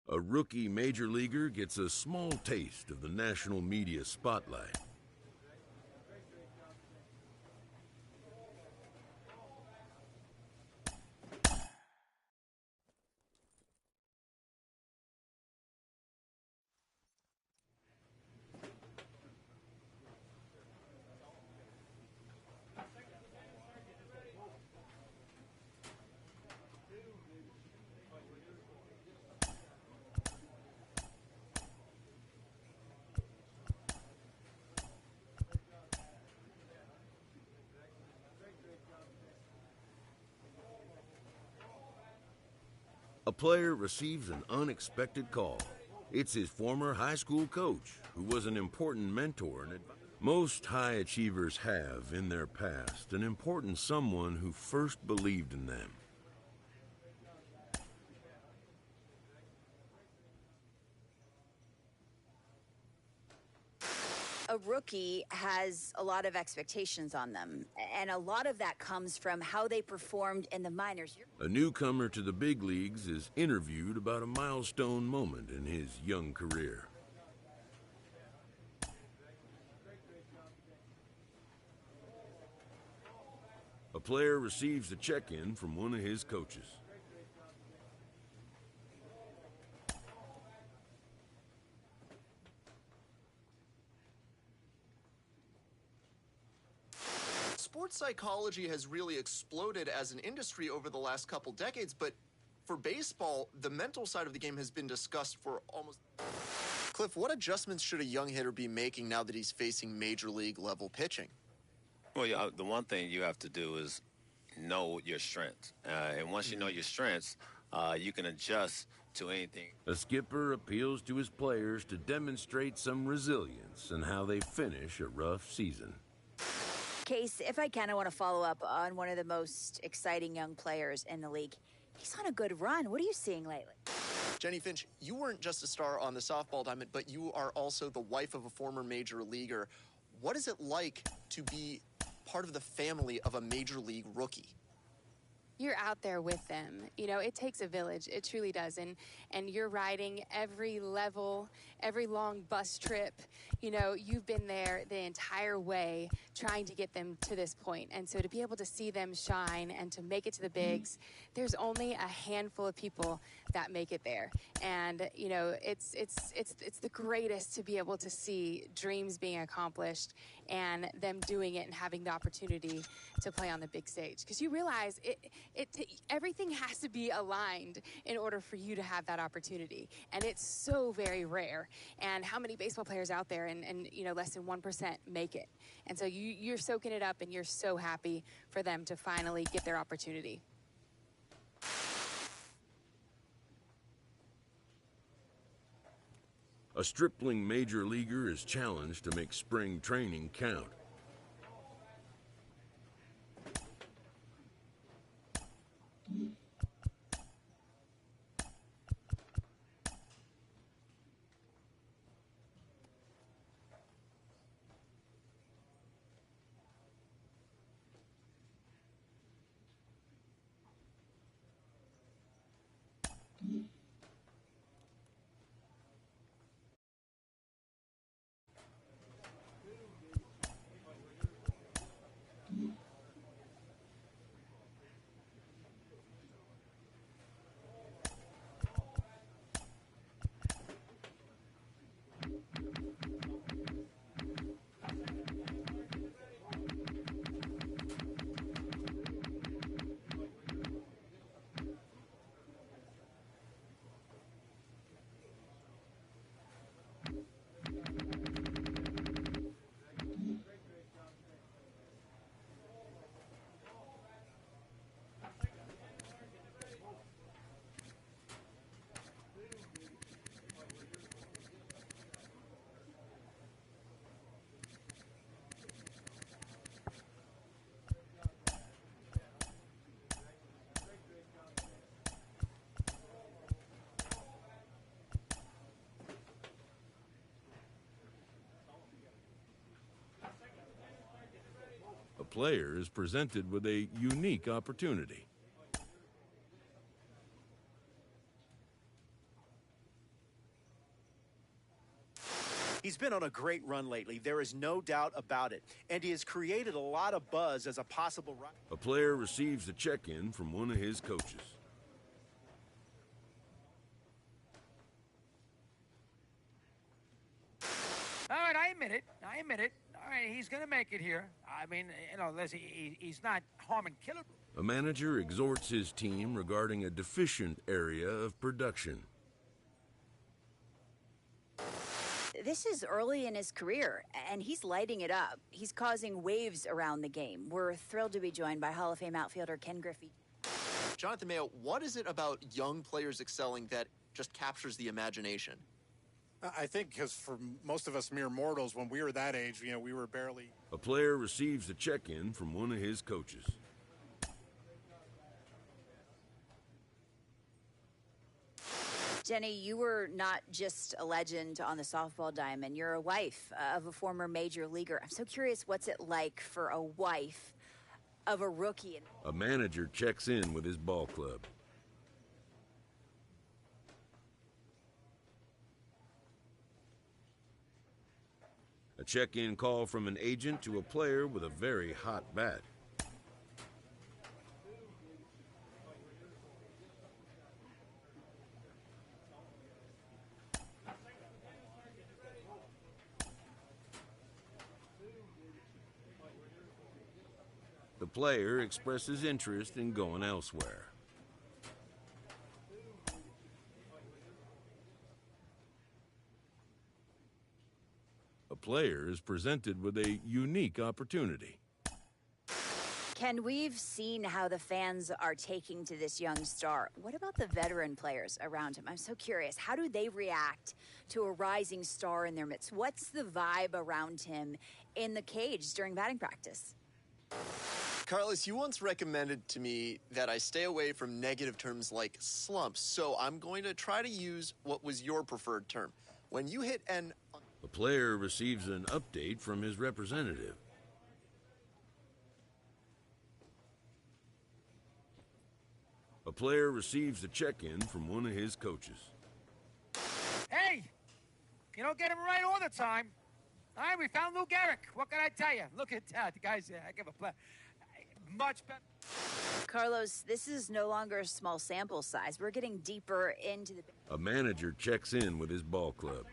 A rookie major leaguer gets a small taste of the national media spotlight. A player receives an unexpected call. It's his former high school coach, who was an important mentor and advisor. Most high achievers have, in their past, an important someone who first believed in them. A rookie has a lot of expectations on them, and a lot of that comes from how they performed in the minors. A newcomer to the big leagues is interviewed about a milestone moment in his young career. A player receives a check-in from one of his coaches. Sports psychology has really exploded as an industry over the last couple decades, but for baseball, the mental side of the game has been discussed for almost... Cliff, what adjustments should a young hitter be making now that he's facing major league level pitching? Well, yeah, the one thing you have to do is know your strengths. And once you know your strengths, you can adjust to anything. A skipper appeals to his players to demonstrate some resilience in how they finish a rough season. Case, if I can, I want to follow up on one of the most exciting young players in the league. He's on a good run. What are you seeing lately? Jenny Finch, you weren't just a star on the softball diamond, but you are also the wife of a former major leaguer. What is it like to be part of the family of a major league rookie? You're out there with them. You know, it takes a village. It truly does. And you're riding every level, every long bus trip. You know, you've been there the entire way trying to get them to this point. And so to be able to see them shine and to make it to the bigs, there's only a handful of people that make it there. And, you know, it's the greatest to be able to see dreams being accomplished and them doing it and having the opportunity to play on the big stage. Because you realize everything has to be aligned in order for you to have that opportunity. And it's so very rare. And how many baseball players out there and you know, less than 1% make it. And so you're soaking it up and you're so happy for them to finally get their opportunity. A stripling major leaguer is challenged to make spring training count. A player is presented with a unique opportunity. He's been on a great run lately. There is no doubt about it. And he has created a lot of buzz as a possible run. A player receives a check-in from one of his coaches. All right, I admit it. All right, he's going to make it here. I mean, you know, listen, he's not harming killer. A manager exhorts his team regarding a deficient area of production. This is early in his career, and he's lighting it up. He's causing waves around the game. We're thrilled to be joined by Hall of Fame outfielder Ken Griffey. Jonathan Mayo, what is it about young players excelling that just captures the imagination? I think because for most of us mere mortals, when we were that age, you know, we were barely... A player receives a check-in from one of his coaches. Jenny, you were not just a legend on the softball diamond. You're a wife of a former major leaguer. I'm so curious, what's it like for a wife of a rookie? A manager checks in with his ball club. A check-in call from an agent to a player with a very hot bat. The player expresses interest in going elsewhere. A player is presented with a unique opportunity. Ken, we've seen how the fans are taking to this young star. What about the veteran players around him? I'm so curious. How do they react to a rising star in their midst? What's the vibe around him in the cage during batting practice? Carlos, you once recommended to me that I stay away from negative terms like slumps, so I'm going to try to use what was your preferred term. When you hit an... A player receives an update from his representative. A player receives a check-in from one of his coaches. Hey, you don't get him right all the time. All right, we found Lou Gehrig. What can I tell you? Look at that. The guy's I give a play. Much better. Carlos, this is no longer a small sample size. We're getting deeper into the... A manager checks in with his ball club.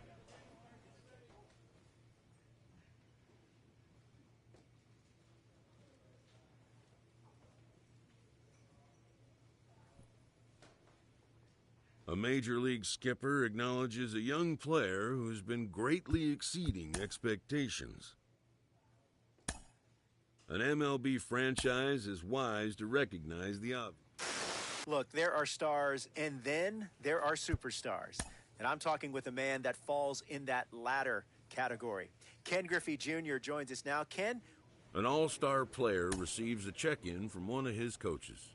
A major league skipper acknowledges a young player who's been greatly exceeding expectations. An MLB franchise is wise to recognize the obvious. Look, there are stars, and then there are superstars. And I'm talking with a man that falls in that latter category. Ken Griffey Jr. joins us now. Ken? An all-star player receives a check-in from one of his coaches.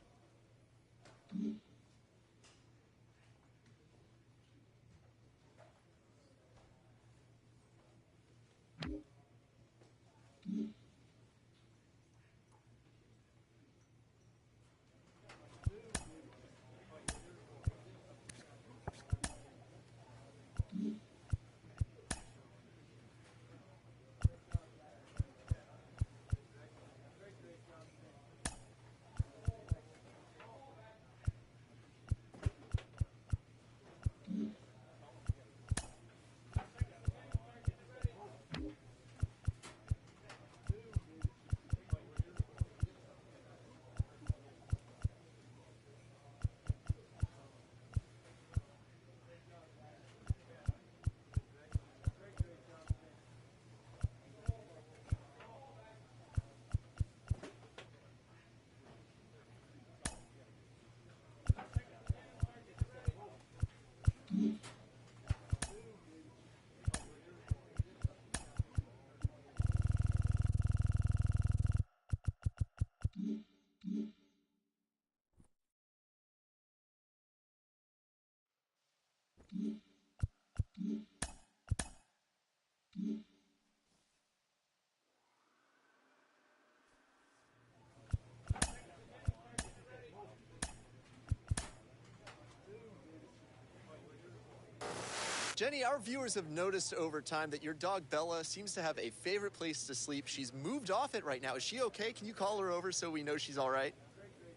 Jenny, our viewers have noticed over time that your dog Bella seems to have a favorite place to sleep. She's moved off it right now. Is she okay? Can you call her over so we know she's all right?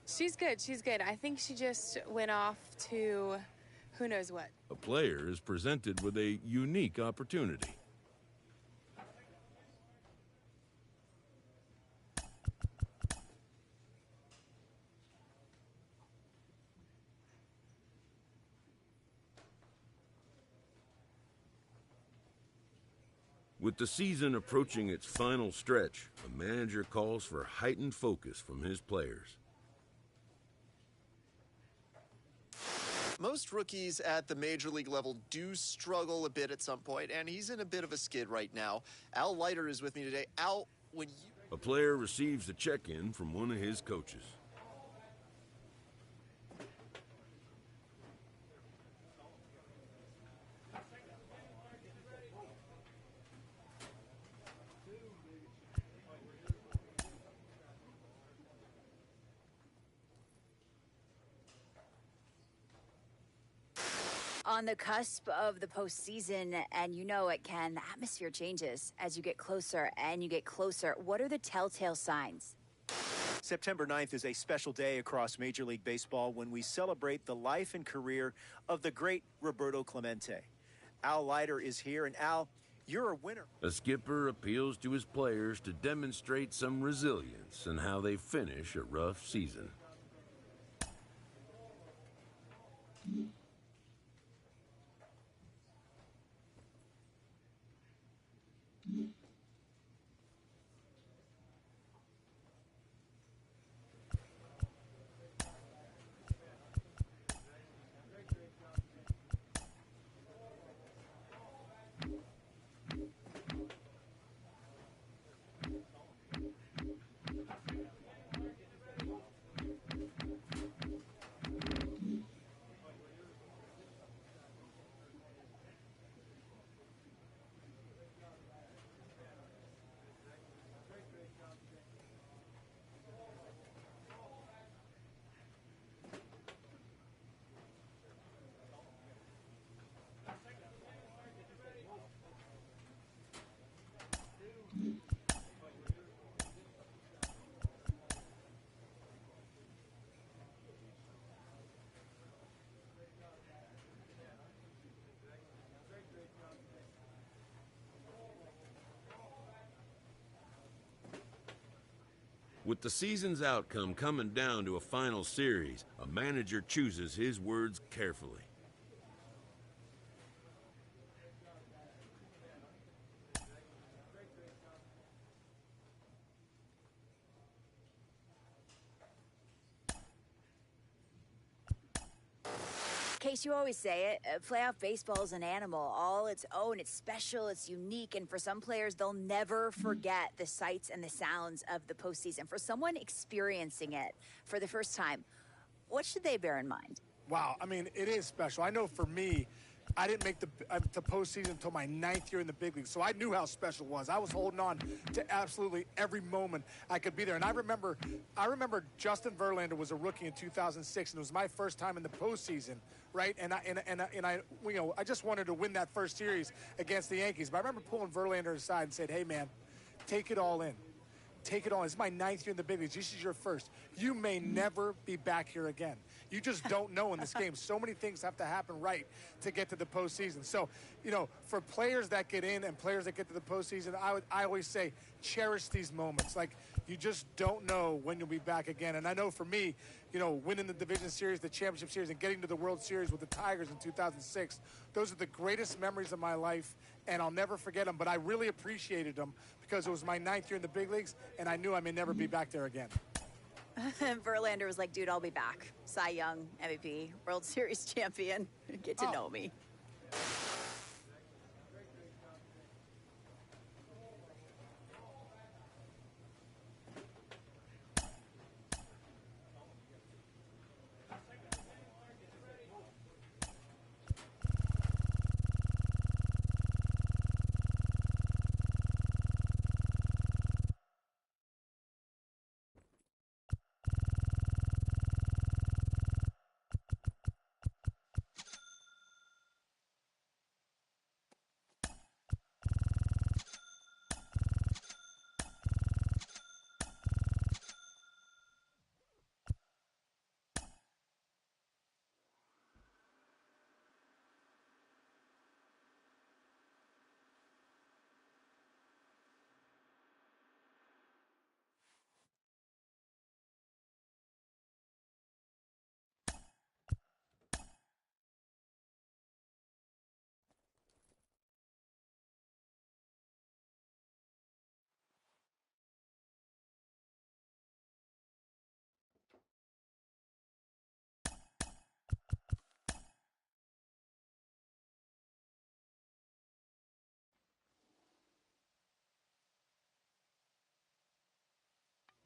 She's good. She's good. I think she just went off to who knows what. A player is presented with a unique opportunity. With the season approaching its final stretch, a manager calls for heightened focus from his players. Most rookies at the major league level do struggle a bit at some point, and he's in a bit of a skid right now. Al Leiter is with me today. Al, when you... A player receives a check-in from one of his coaches. On the cusp of the postseason, and you know it, Ken, the atmosphere changes as you get closer and you get closer. What are the telltale signs? September 9th is a special day across Major League Baseball when we celebrate the life and career of the great Roberto Clemente. Al Leiter is here, and Al, you're a winner. A skipper appeals to his players to demonstrate some resilience in how they finish a rough season. With the season's outcome coming down to a final series, a manager chooses his words carefully. Case, you always say it, playoff baseball is an animal, all its own. It's special, it's unique, and for some players, they'll never forget the sights and the sounds of the postseason. For someone experiencing it for the first time, what should they bear in mind? Wow, I mean, it is special. I know for me, I didn't make the postseason until my 9th year in the big league, so I knew how special it was. I was holding on to absolutely every moment I could be there. And I remember Justin Verlander was a rookie in 2006, and it was my first time in the postseason, right? And I you know, I just wanted to win that first series against the Yankees. But I remember pulling Verlander aside and said, "Hey, man, take it all in. Take it all. It's my 9th year in the big leagues. This is your first. You may never be back here again. You just don't know in this game. So many things have to happen right to get to the postseason." So, you know, for players that get in and players that get to the postseason, I always say cherish these moments. Like, you just don't know when you'll be back again. And I know for me, you know, winning the division series, the championship series, and getting to the World Series with the Tigers in 2006, those are the greatest memories of my life, and I'll never forget them. But I really appreciated them because it was my 9th year in the big leagues, and I knew I may never be back there again. Verlander was like, "Dude, I'll be back. Cy Young, MVP, World Series champion. Get to know me."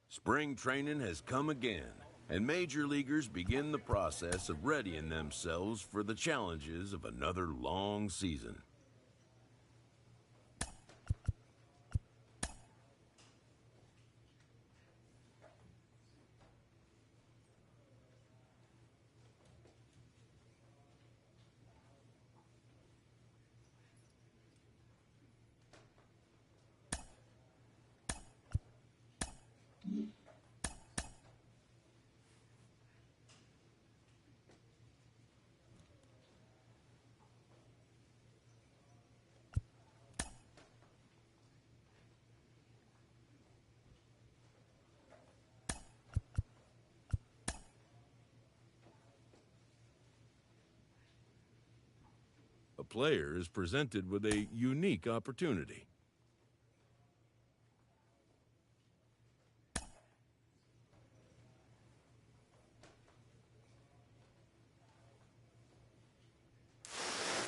Spring training has come again, and major leaguers begin the process of readying themselves for the challenges of another long season. A player is presented with a unique opportunity.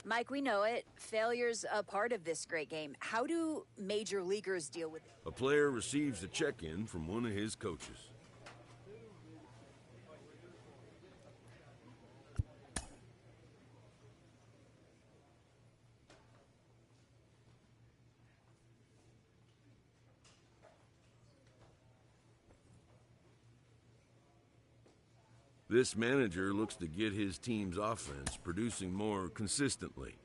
Mike, we know it. Failure's a part of this great game. How do major leaguers deal with it? A player receives a check-in from one of his coaches. This manager looks to get his team's offense producing more consistently.